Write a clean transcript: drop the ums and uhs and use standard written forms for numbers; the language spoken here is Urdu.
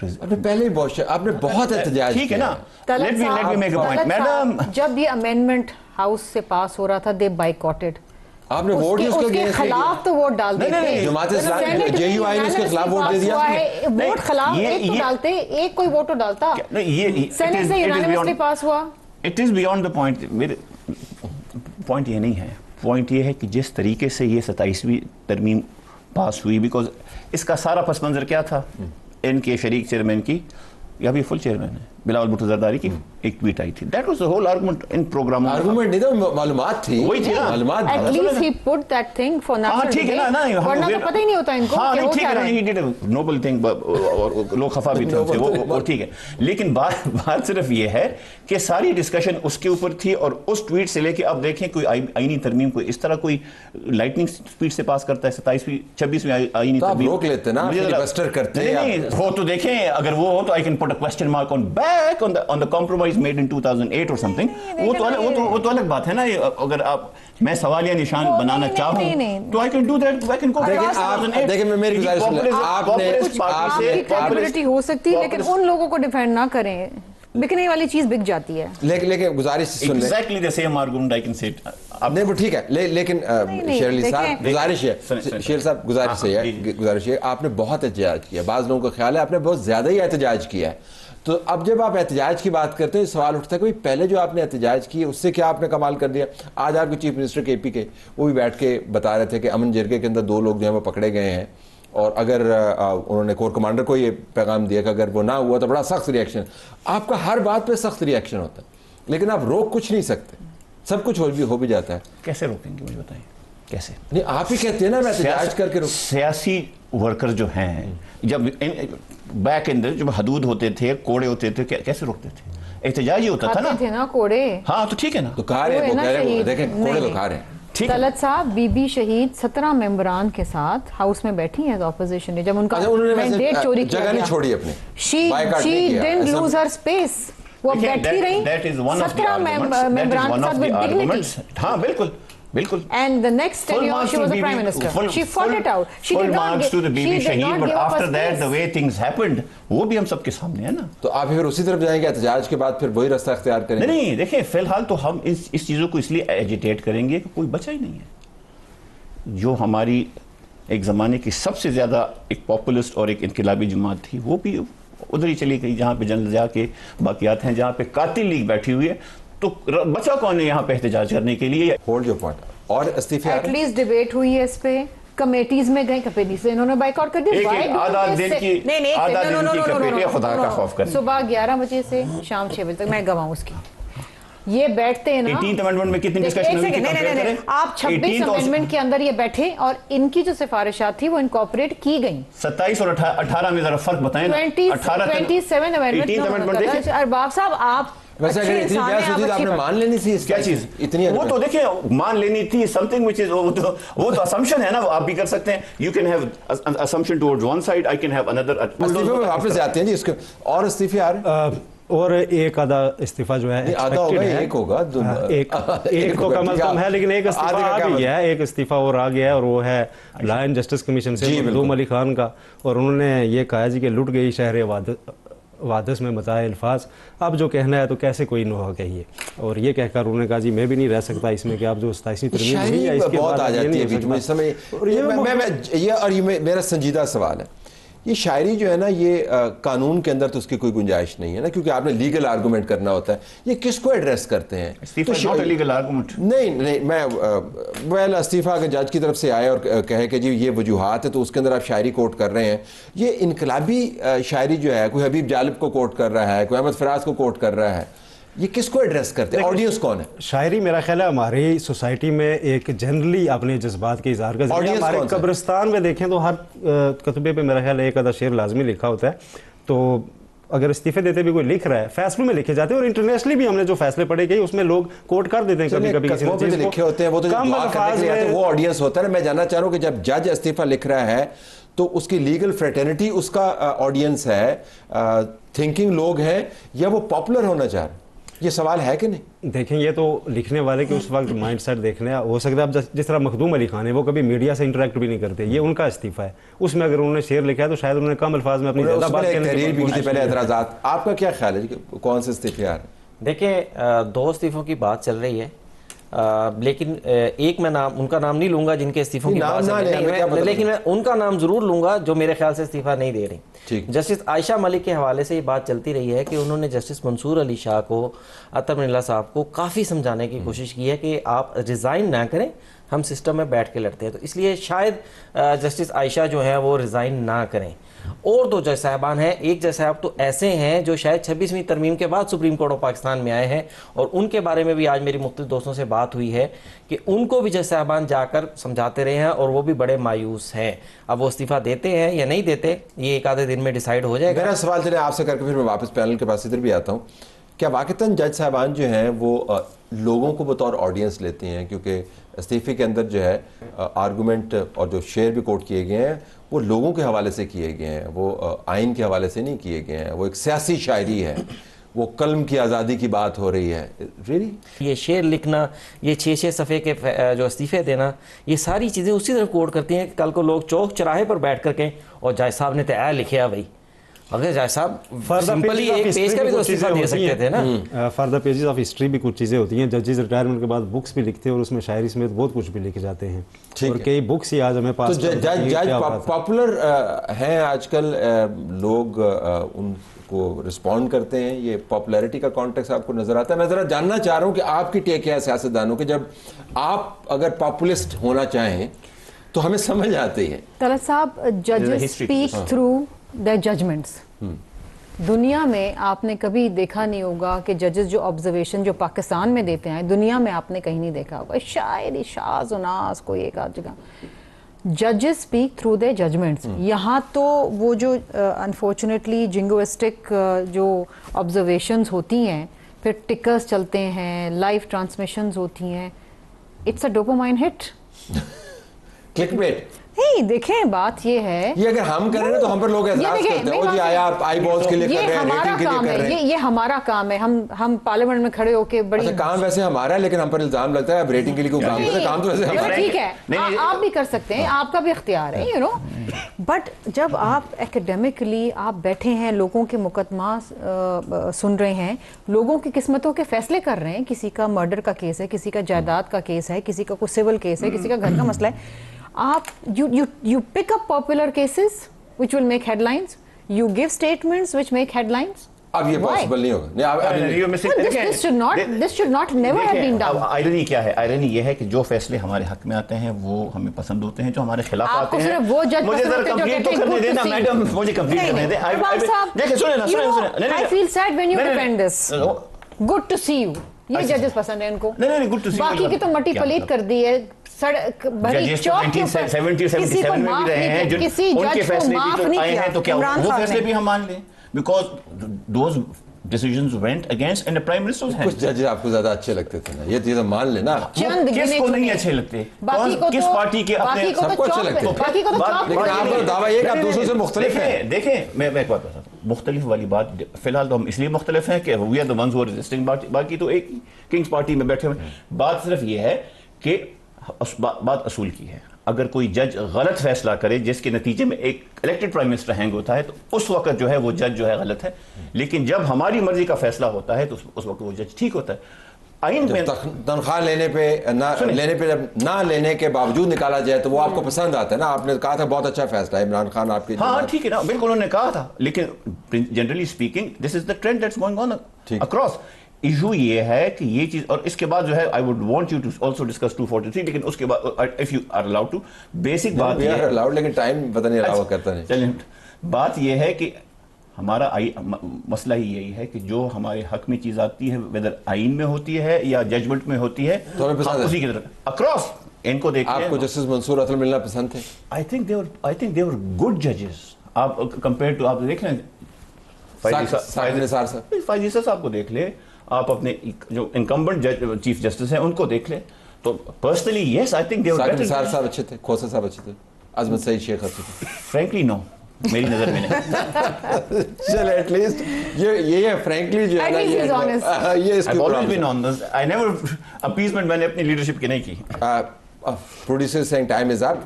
آپ نے پہلے ہی آپ نے بہت احتجاج کیا. ٹھیک ہے نا, let me make a point. Madam جب یہ امینڈمنٹ ہاؤس سے پاس ہو رہا تھا دے بائیکاٹڈ, آپ نے ووٹ اس کے خلاف تو ووٹ ڈال دیتے, جماعت اسلامی جے یو آئی نے اس کے خلاف ووٹ دے دیا. ووٹ خلاف ایک تو ڈالتے, ایک کوئی ووٹ تو ڈالتا, سینٹ سے یونانیمسلی پاس ہوا. It is beyond the point. میرے پوائنٹ یہ نہیں ہے, پوائنٹ یہ ہے کہ جس طریقے سے یہ 27ویں ترمیم پاس ہوئی, بیکاز اس کا سارا پس منظر کیا تھا, ان کے شریک چیئرمین کی, یا بھی فل چیئرمین ہے, بلاول بھٹو زرداری کی ایک ٹویٹ آئی تھی. That was the whole argument in programme. Argument نہیں تھا, معلومات تھی, وہی تھی نا, معلومات. At least he put that thing for national ٹھیک ہے نا, ورنہ تو پتہ ہی نہیں ہوتا ان کو کہ وہ کیا رہا ہے. He did a noble thing, اور لوگ خفا بھی تھے وہ ٹھیک ہے, لیکن بات صرف یہ ہے کہ ساری ڈسکشن اس کے اوپر تھی, اور اس ٹویٹ سے لے کے اب دیکھیں کوئی آئینی ترمیم کو اس طرح کوئی لائٹننگ سپیڈ سے پاس کرتا ہے. 26ویں آئینی ترمیم روک لیتے نا, فلیبسٹر کرتے ہیں. وہ تو دیکھیں, اگر وہ ہو تو I can put a question mark on back on the compromise made in 2008 or something. وہ تو الگ بات ہے نا. اگر آپ میں سوال یا نشان بنانا چاہوں تو I can do that. I can go back. دیکھیں میں میری گزارش سنیں, آپ نے کریڈیبلٹی ہو سکتی ہے, لیکن ان لوگوں کو ڈیفینڈ نہ کریں, بکنے والی چیز بک جاتی ہے. لیکن گزارش سن لیں, exactly the same argument I can say. نہیں وہ ٹھیک ہے, لیکن شیر علی صاحب گزارش ہے, شیر صاحب گزارش ہے, آپ نے بہت احتجاج کیا. بعض لوگوں کا خیال ہے آپ نے بہت زیادہ ہی احتجاج کیا ہے. تو اب جب آپ احتجاج کی بات کرتے ہیں سوال اٹھتا ہے کہ پہلے جو آپ نے احتجاج کی اس سے کیا آپ نے کمال کر دیا. آج آپ کے چیف منسٹر کے پی کے وہ بھی بیٹھ کے بتا رہے تھے کہ امن جرگے کے اندر 2 لوگ جو ہیں وہ پکڑے گئے ہیں, اور اگر انہوں نے کور کمانڈر کو یہ پیغام دیا کہ اگر وہ نہ ہوا تو بڑا سخت ریئیکشن. آپ کا ہر بات پہ سخت ریئیکشن ہوتا ہے, لیکن آپ روک کچھ نہیں سکتے, سب کچھ ہو بھی جاتا ہے. کیسے روکیں گے مجھے بتائیں, کیسے؟ نہیں آپ ہی کہتے ہیں نا میں احتجاج کر کے سیاسی ورکر جو ہیں جب بیک اندر جب حدود ہوتے تھے, کوڑے ہوتے تھے, کیسے روکتے تھے؟ احتجاج ہی ہوتا تھا نا. تھے نا کوڑے. ہاں تو ٹھیک ہے نا, تو کھا رہے ہیں, دیکھیں کوڑے تو کھا رہے ہیں. طلعت صاحب بی بی شہید 17 ممبران کے ساتھ ہاؤس میں بیٹھی ہیں اپوزیشن نے, جب ان کا مینڈیٹ چوری کیا جگہ نہیں چھوڑی اپنی, she didn't lose her space, وہ بیٹھی رہی 17 ممبران کے ساتھ with dignity. ہاں بالکل بالکل. And the next 10 years she was the prime minister. She fought it out. She did not give up her space. The way things happened, وہ بھی ہم سب کے سامنے ہے نا. تو آپ پھر اسی طرف جائیں گے احتجاج کے بعد, پھر وہی راستہ اختیار کریں گے؟ نہیں دیکھیں, فی الحال تو ہم اس چیزوں کو اس لیے ایجیٹیٹ کریں گے کہ کوئی بچا ہی نہیں ہے. جو ہماری ایک زمانے کی سب سے زیادہ ایک پاپولسٹ اور ایک انقلابی جماعت تھی, وہ بھی ادھر ہی چلی گئی جہاں پہ جنرل ضیاء کے باقیات ہیں, جہاں پہ قاتل لیگ بیٹھی ہوئی ہے. تو بچا کون ہے یہاں پہ احتجاج کرنے کے لیے؟ ہولڈ جو پوائنٹ. اور استعفے ایٹ لیسٹ ڈیبیٹ ہوئی ہے اس پہ, کمیٹیز میں گئے, کمیٹی سے انہوں نے بائیکاٹ کر دیا. آدھا دن کی کمیٹی, خدا کا خوف کریں, صبح 11 بجے سے شام 6 بجے تک میں گواہوں اس کی. یہ بیٹھتے ہیں نا 18th امینڈمنٹ میں کتنی ڈسکشن ہوئی تھی, کمپیئر کریں. آپ 26 امینڈمنٹ کے اندر یہ بیٹھے, اور ان کی جو سفارشات تھی وہ انکارپوریٹ کی گئیں. 27 اور 18 میں ذرا فرق بتائیں نا. 27 امینڈمنٹ. ارباب صاحب آپ ویسے اگر اتنی بحث ہوتی تو آپ نے مان لینی تھی. کیا چیز اتنی؟ وہ تو دیکھیں مان لینی تھی something which is, وہ تو assumption ہے نا, آپ بھی کر سکتے ہیں. You can have assumption towards one side, I can have another. استعفے میں واپس جاتے ہیں جی, اس کے اور استعفے آ رہے ہیں, اور ایک آدھا استعفیٰ جو ہے آدھا ہوگا, ایک ہوگا, ایک تو کم از کم ہے, لیکن ایک استعفیٰ آ بھی گیا ہے, ایک استعفیٰ اور آ گیا ہے, اور وہ ہے لائن جسٹس کمیشن سے مخدوم علی خان کا. اور انہوں نے یہ کہا جی کہ لٹ گئی شہر وادس میں متاع الفاظ, اب جو کہنا ہے تو کیسے کوئی نوحہ کہیے. اور یہ کہہ کر انہوں نے کہا جی میں بھی نہیں رہ سکتا اس میں کہ آپ جو 27ویں ترمیم ہوئی ہے اس کے بعد آ جاتی ہے. اور یہ میرا سنجیدہ سوال ہے, یہ شاعری جو ہے نا, یہ قانون کے اندر تو اس کی کوئی گنجائش نہیں ہے نا, کیونکہ آپ نے لیگل آرگومنٹ کرنا ہوتا ہے. یہ کس کو ایڈریس کرتے ہیں؟ لیگل آرگومنٹ نہیں, میں ویل استعفیٰ اگر جج کی طرف سے آئے اور کہے کہ جی یہ وجوہات ہے, تو اس کے اندر آپ شاعری کوٹ کر رہے ہیں. یہ انقلابی شاعری جو ہے, کوئی حبیب جالب کو کوٹ کر رہا ہے, کوئی احمد فراز کو کوٹ کر رہا ہے, یہ کس کو ایڈریس کرتے ہیں؟ آڈینس کون ہے؟ شاعری میرا خیال ہے ہماری سوسائٹی میں ایک جنرلی اپنے جذبات کے اظہار کا ذریعہ. ہمارے قبرستان میں دیکھیں تو ہر کتبے پہ میرا خیال ہے ایک آدھا شعر لازمی لکھا ہوتا ہے. تو اگر استعفے دیتے بھی کوئی لکھ رہا ہے, فیصلوں میں لکھے جاتے ہیں, اور انٹرنیشنلی بھی ہم نے جو فیصلے پڑھے گئے اس میں لوگ کوٹ کر دیتے ہیں کبھی کبھی کسی چیز کو. لکھے ہوتے ہیں وہ تو دعا کرنے کے لیے آتے ہیں, وہ آڈینس ہوتا ہے نا. میں جاننا چاہ رہا ہوں کہ جب جج استعفیٰ لکھ رہا ہے تو اس کی لیگل فریٹرنٹی اس کا آڈینس ہے, تھنکنگ لوگ ہیں, یا وہ پاپولر ہونا چاہ رہے ہیں؟ یہ سوال ہے کہ نہیں؟ دیکھیں یہ تو لکھنے والے کے اس وقت مائنڈ سیٹ دیکھنے ہو سکتا ہے. اب جس طرح مخدوم علی خان ہے وہ کبھی میڈیا سے انٹریکٹ بھی نہیں کرتے, یہ ان کا استعفیٰ ہے. اس میں اگر انہوں نے شعر لکھا ہے تو شاید انہوں نے کم الفاظ میں اپنی زیادہ بات تحریر بھی کی. پہلے اعتراضات, آپ کا کیا خیال ہے کہ کون سے استعفے آ رہے ہیں؟ دیکھیں 2 استعفوں کی بات چل رہی ہے, لیکن ایک میں نام ان کا نام نہیں لوں گا جن کے استعفوں کی بات ہے, لیکن میں ان کا نام ضرور لوں گا جو میرے خیال سے استعفیٰ نہیں دے رہی. جسٹس عائشہ ملک کے حوالے سے یہ بات چلتی رہی ہے کہ انہوں نے جسٹس منصور علی شاہ کو, عطر من اللہ صاحب کو کافی سمجھانے کی کوشش کی ہے کہ آپ ریزائن نہ کریں, ہم سسٹم میں بیٹھ کے لڑتے ہیں. تو اس لیے شاید جسٹس عائشہ جو ہیں وہ ریزائن نہ کریں. اور 2 جج صاحبان ہیں, ایک جج صاحب تو ایسے ہیں جو شاید 26ویں ترمیم کے بعد سپریم کورٹ آف پاکستان میں آئے ہیں, اور ان کے بارے میں بھی آج میری مختلف دوستوں سے بات ہوئی ہے کہ ان کو بھی جج صاحبان جا کر سمجھاتے رہے ہیں اور وہ بھی بڑے مایوس ہیں. اب وہ استعفیٰ دیتے ہیں یا نہیں دیتے یہ ایک آدھے دن میں ڈیسائیڈ ہو جائے گا. میرا سوال چلے آپ سے کر کے پھر میں واپس پینل کے پاس ادھر بھی آتا ہوں. کیا واقعتاً جج صاحبان جو ہیں وہ لوگوں کو بطور آڈینس لیتے ہیں؟ کیونکہ استعفے کے اندر جو ہے آرگومنٹ اور جو شعر بھی کوٹ کیے گئے ہیں وہ لوگوں کے حوالے سے کیے گئے ہیں, وہ آئین کے حوالے سے نہیں کیے گئے ہیں. وہ ایک سیاسی شاعری ہے, وہ قلم کی آزادی کی بات ہو رہی ہے. ریلی یہ شعر لکھنا, یہ 6 صفحے کے جو استعفے دینا, یہ ساری چیزیں اسی طرح کوٹ کرتی ہیں کہ کل کو لوگ چوک چراہے پر بیٹھ کر کے اور جج صاحب نے تو اے لکھیا بھائی, اگر جج صاحب سمپلی ایک پیج کا بھی تو استعفیٰ دے سکتے تھے نا. For the pages of history بھی کچھ چیزیں ہوتی ہیں. ججز ریٹائرمنٹ کے بعد بکس بھی لکھتے ہیں اور اس میں شاعری سمیت بہت کچھ بھی لکھے جاتے ہیں, اور کئی بکس ہی آج ہمیں پاس. تو جج پاپولر ہیں آج کل, لوگ ان کو رسپونڈ کرتے ہیں, یہ پاپولیرٹی کا کانٹیکس آپ کو نظر آتا ہے؟ میں ذرا جاننا چاہ رہا ہوں کہ آپ کی ٹیک ہے سیاستدانوں کے, جب آپ اگر پاپولسٹ ہونا چاہیں تو ہمیں سمجھ آتی ہے. طلعت صاحب, ججز اسپیک تھرو their judgments. دنیا میں آپ نے کبھی دیکھا نہیں ہوگا کہ ججز جو آبزرویشن جو پاکستان میں دیتے ہیں دنیا میں آپ نے کہیں نہیں دیکھا ہوگا. شاعری شاز و ناز کوئی ایک آدھ جگہ. ججز اسپیک تھرو their judgments. یہاں تو وہ جو انفارچونیٹلی جنگوسٹک جو آبزرویشنز ہوتی ہیں, پھر ٹکرز چلتے ہیں, لائیو ٹرانسمیشنز ہوتی ہیں, it's a dopamine hit. Click bait نہیں, دیکھیں بات یہ ہے, یہ اگر ہم کریں تو ہم پر لوگ اعتراض کرتے ہیں, جی آیا آپ آئی بالز کے لیے کر رہے ہیں, ریٹنگ کے لیے کر رہے ہیں. یہ ہمارا کام ہے, ہم پارلیمنٹ میں کھڑے ہو کے بڑی کام ویسے ہمارا ہے, لیکن ہم پر الزام لگتا ہے اب ریٹنگ کے لیے کوئی کام کرتے ہیں. کام تو ویسے ہمارا ہے. ٹھیک ہے, آپ بھی کر سکتے ہیں, آپ کا بھی اختیار ہے, یو نو. بٹ جب آپ ایکیڈیمکلی آپ بیٹھے ہیں, لوگوں کے مقدمات سن رہے ہیں, لوگوں کی قسمتوں کے فیصلے کر رہے ہیں, کسی کا مرڈر کا کیس ہے, کسی کا جائیداد کا کیس ہے, کسی کا کوئی سول کیس ہے, کسی کا گھر کا مسئلہ ہے, آپ you pick up popular cases which will make headlines, you give statements which make headlines. اب یہ پاسبل نہیں ہوگا. This should not never have been done. Irony کیا ہے؟ آئرنی یہ ہے کہ جو فیصلے ہمارے حق میں آتے ہیں وہ ہمیں پسند ہوتے ہیں, جو ہمارے خلاف آتے ہیں. مجھے ذرا کمپلیٹ تو کرنے دینا میڈم, مجھے کمپلیٹ کرنے دیں. دیکھیں سنیں نا, سنیں. I feel sad when you defend this. Good to see you. یہ ججز پسند ہیں ان کو. نہیں, گڈ ٹو سی. باقی کی تو مٹی پلیت کر دی ہے, بھری چوک کے اوپر 1977 میں بھی رہے ہیں, کسی ان کے جج کو فیصلے معاف بھی نہیں آئے کیا. ہیں, تو کیا وہ فیصلے بھی ہم مان لیں؟ Because those decisions went against and the prime minister's hand. کچھ جج آپ کو زیادہ اچھے لگتے تھے نا, یہ چیزیں مان لینا. کس کو نہیں اچھے لگتے؟ کس پارٹی کے اپنے سب کو اچھے لگتے ہیں, لیکن آپ کا دعویٰ یہ کہ آپ دوسروں سے مختلف ہیں. دیکھیں میں ایک بات بتاتا ہوں, مختلف والی بات فی الحال تو ہم اس لیے مختلف ہیں کہ we are the ones who are resisting, باقی تو ایک کنگز پارٹی میں بیٹھے ہوئے. بات صرف یہ ہے کہ بات اصول کی ہے. اگر کوئی جج غلط فیصلہ کرے جس کے نتیجے میں ایک الیکٹڈ پرائم منسٹر ہینگ ہوتا ہے, تو اس وقت جو ہے وہ جج جو ہے غلط ہے. لیکن جب ہماری مرضی کا فیصلہ ہوتا ہے تو اس وقت وہ جج ٹھیک ہوتا ہے. آئین میں تنخواہ لینے پہ نہ لینے کے باوجود نکالا جائے تو وہ آپ کو پسند آتا ہے نا. آپ نے کہا تھا بہت اچھا فیصلہ ہے عمران خان آپ کے. ہاں ٹھیک ہے نا, بالکل انہوں نے کہا تھا, لیکن generally speaking this is the trend that's going on across. Issue یہ ہے کہ یہ چیز, اور اس کے بعد جو ہے I would want you to also discuss 243, لیکن اس کے بعد if you are allowed to, basic بات یہ ہے, لیکن ٹائم پتہ نہیں الاؤ کرتا نہیں. چلیں, بات یہ ہے کہ ہمارا مسئلہ ہی یہی ہے کہ جو ہمارے حق میں چیز آتی ہے, ویدر آئین میں ہوتی ہے یا ججمنٹ میں ہوتی ہے, اسی کی طرح اکراس ان کو دیکھیں. آپ کو جسٹس منصور عطر ملنا پسند تھے؟ آئی تھنک دے ور گڈ ججز. آپ کمپیئر ٹو, آپ دیکھ لیں فائز نثار صاحب کو دیکھ لیں, آپ اپنے جو انکمبنٹ چیف جسٹس ہیں ان کو دیکھ لیں, تو personally yes I think they were better. Nisar صاحب اچھے تھے, کھوسا صاحب اچھے تھے, عظمت سعید شیخ اچھے تھے. فرینکلی نو, میری نظر میں نہیں. چلے ایٹ لیسٹ یہ ہے فرینکلی جو ہے نا یہ اس کی اپیسمنٹ میں نے اپنی لیڈرشپ کی نہیں کی. Producer saying time is up.